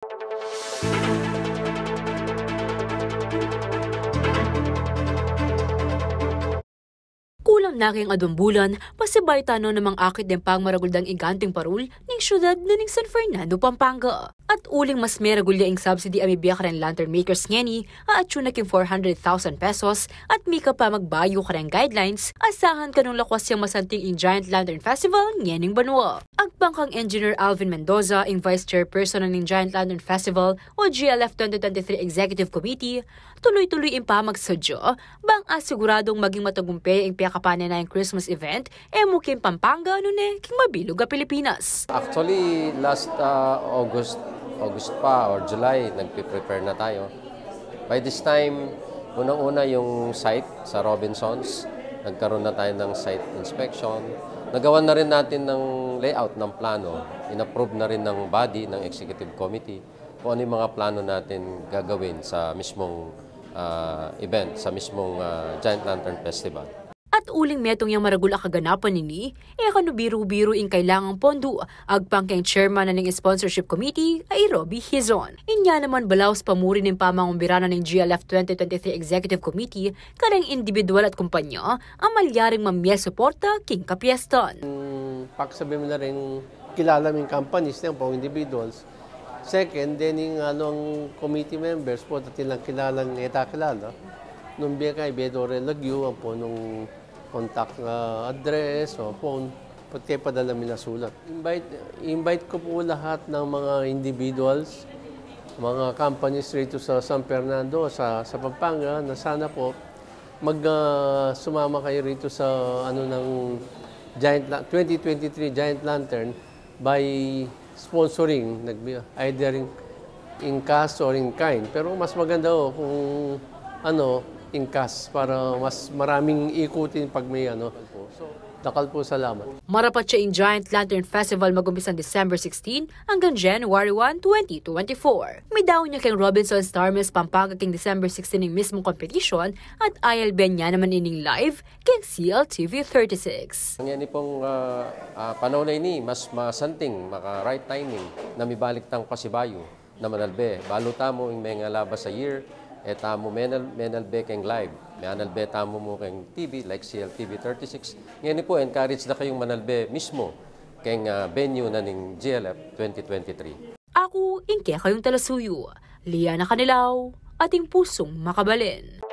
Kulang na kayong adumbulan, pasibay tano namang akit din pang maraguldang iganting parul ng syudad na ng San Fernando, Pampanga. At uling mas may ragulya ang subsidy amibya ka ng lantern makers ngeni, aatsyuna king 400,000 pesos at mika pa magbayo ka ng guidelines, asahan ka nung lakwas yung masanting in Giant Lantern Festival ngening Banwa. Agpangkang Engineer Alvin Mendoza, ang Vice Chairperson ng Giant Lantern Festival o GLF 2023 Executive Committee, tuloy-tuloy ang pamagsadyo, bang asiguradong maging matagumpay ang piyakapanin na yung Christmas event, mukim Pampanga nun king mabilog a Pilipinas. Actually, last August pa or July, nagpe-prepare na tayo. By this time, unang-una yung site sa Robinsons, nagkaroon na tayo ng site inspection. Nagawa na rin natin ng layout ng plano, inapprove na rin ng body, ng executive committee, kung ano yung mga plano natin gagawin sa mismong event, sa mismong Giant Lantern Festival. At uling metong yung maragul kaganapan nini, kano biro-biro in kailangang pondo, agpang kang chairman na ng sponsorship committee ay Robbie Hizon. Inya naman balaos pamuri ng pamangumbirana ng GLF 2023 Executive Committee, karang individual at kumpanya, ang malyaring mamya-suporta king kapiestan. Pagsabi mo na rin, kilala mo yung companies na yung individuals. Second, then yung committee members po, dati lang kilalang kilala. Nung biya kay Bedore Lagyo, ang po nung contact address o phone, pati padala mi na sulat. Invite ko po lahat ng mga individuals, mga companies rito sa San Fernando, sa Pampanga, na sana po sumama kayo rito sa ng 2023 Giant Lantern by sponsoring, either in cash or in kind. Pero mas maganda kung in cash para mas maraming ikutin pag may So, dakal po salamat. Marapat siya in Giant Lantern Festival magumpisan December 16 hanggang January 1, 2024. May daw niya kay Robinson Star Miss Pampanga king December 16 ng mismong competition at ILB niya naman ining live king CLTV 36. Yan pong panahon na ini, mas masanting, maka-right timing na mibalik tang pasibayo na manalbe. Baluta mo yung mga labas sa year, tamo menalbe keng live. Menalbe tamo mo keng TV like CLTV 36. Ngayon po, encourage na kayong manalbe mismo keng venue na ng GLF 2023. Ako, ingke kayong talasuyo. Liana Canilaw, ating pusong makabalin.